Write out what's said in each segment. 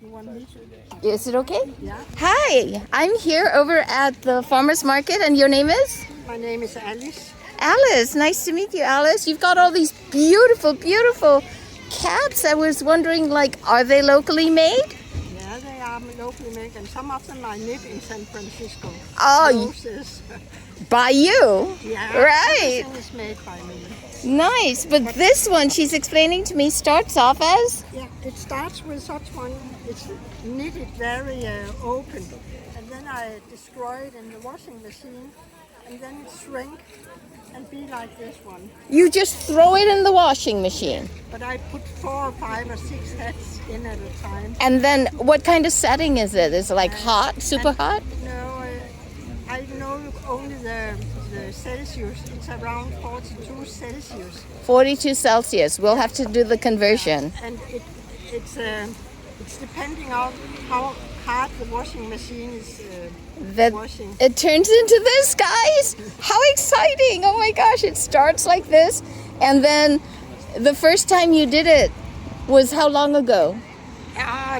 You want me to? Is it okay? Yeah. Hi, I'm here over at the farmer's market, and your name is? My name is Alice. Alice. Nice to meet you, Alice. You've got all these beautiful, beautiful caps. I was wondering, like, are they locally made? Yeah, they are locally made, and some of them are knit in San Francisco. Oh, Roses. by you? Yeah. Right. Everything is made by me. Nice. But this one, she's explaining to me, starts off as? Yeah, it starts with such one. It's knitted very open, and then I destroy it in the washing machine, and then it shrink and be like this one. You just throw it in the washing machine. But I put 4 or 5 or 6 heads in at a time. And then what kind of setting is it? Is it like hot, super hot? No, I know only the Celsius. It's around 42 Celsius. 42 Celsius. We'll have to do the conversion. And it's depending on how hard the washing machine is washing. It turns into this, guys. How exciting. Oh my gosh, it starts like this. And then the first time you did it was how long ago?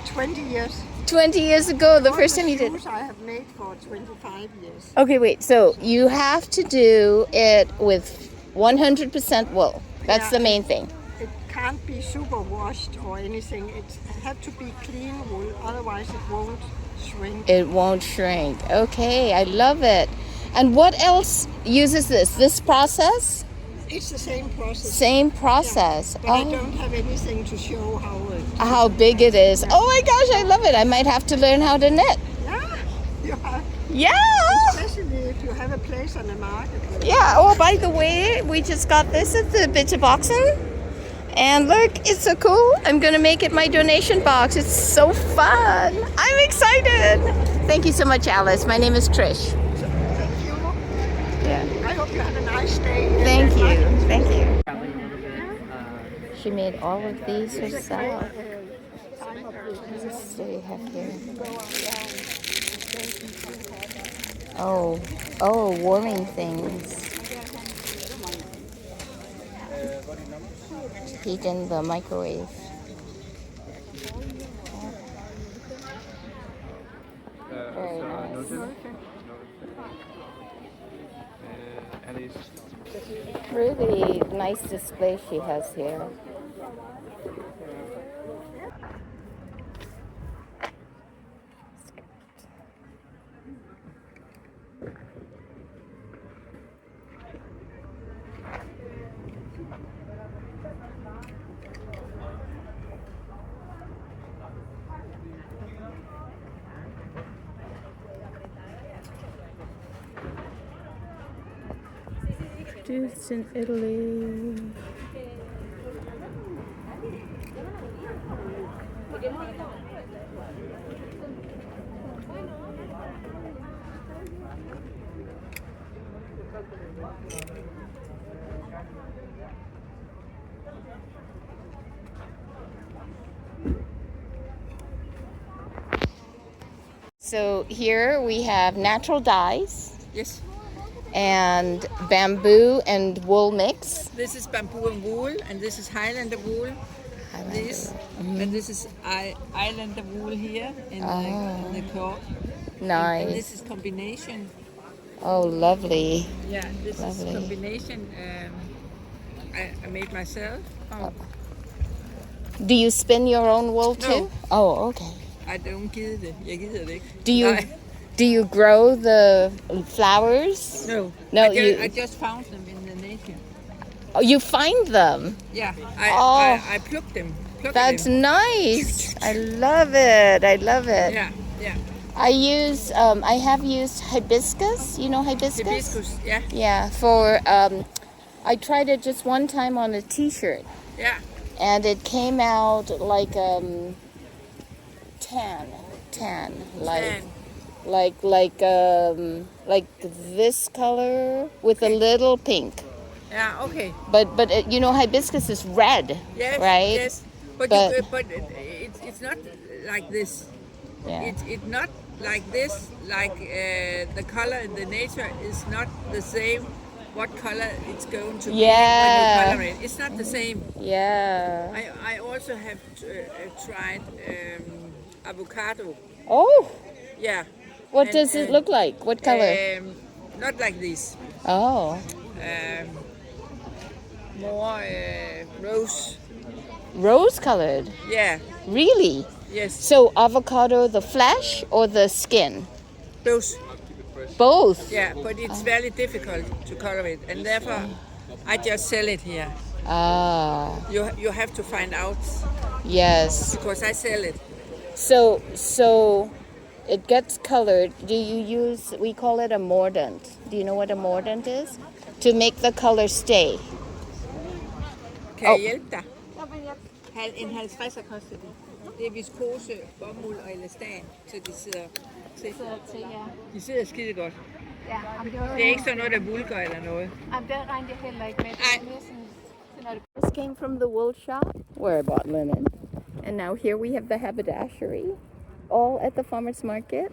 20 years. 20 years ago, the first time you did it. I have made for 25 years. Okay, wait. So you have to do it with 100% wool. That's the main thing. It can't be super washed or anything. It has to be clean wool, otherwise it won't shrink. It won't shrink. Okay, I love it. And what else uses this? This process? It's the same process. Same process. Yeah, but I don't have anything to show how big it is. Oh my gosh, I love it. I might have to learn how to knit. Yeah, you have. Yeah. Especially if you have a place on the market. Yeah. Oh, by the way, we just got this at the Bitte Boxen. And look, it's so cool. I'm going to make it my donation box. It's so fun. I'm excited. Thank you so much, Alice. My name is Trish. Thank you. Yeah. I hope you have a nice day. Thank you. Thank you. She made all of these herself. What do we have here? Oh, warming things. Heat in the microwave. Very nice. Really nice display she has here. Produced in Italy. So here we have natural dyes. Yes. And bamboo and wool mix. This is bamboo and wool, and this is Highlander wool. And this is Islander wool here in the cloth. Nice. And this is combination. Oh, lovely. Yeah, this lovely. is combination. I made myself. Do you spin your own wool too? No. Oh, okay. I don't gide det. Jeg gider det ikke. Do you grow the flowers? No. No, I just found them in the nature. Oh, you find them? Yeah, I plucked them. That's nice. I love it. I love it. Yeah, yeah. I have used hibiscus. You know hibiscus? Hibiscus, yeah. Yeah, I tried it just one time on a t-shirt. Yeah. And it came out like tan, like this color with a little pink. Yeah, okay. But hibiscus is red, yes, right? Yes, but it's not like this. Yeah. It's not like this. Like the color in the nature is not the same. What color it's going to be when you color it? It's not the same. Yeah. I also have tried avocado. Oh, Yeah. what And, does it look like? What color? Not like this. Oh, More rose. rose colored. Yeah. Really? Yes. So avocado, the flesh or the skin? Those. Both. Yeah, but it's very difficult to color it, and therefore I just sell it here. Ah, You have to find out yes. because I sell it. So it gets colored. Do you use, we call it a mordant. Do you know what a mordant is? To make the color stay. Kan jeg hjælpe dig? En 50'er koster det. Det er viskose, bomuld og elastan, så de sidder til. De sidder skide godt. Det er ikke sådan noget, der vulker eller noget. This came from the wool shop where I bought linen. And now here we have the haberdashery, all at the farmer's market.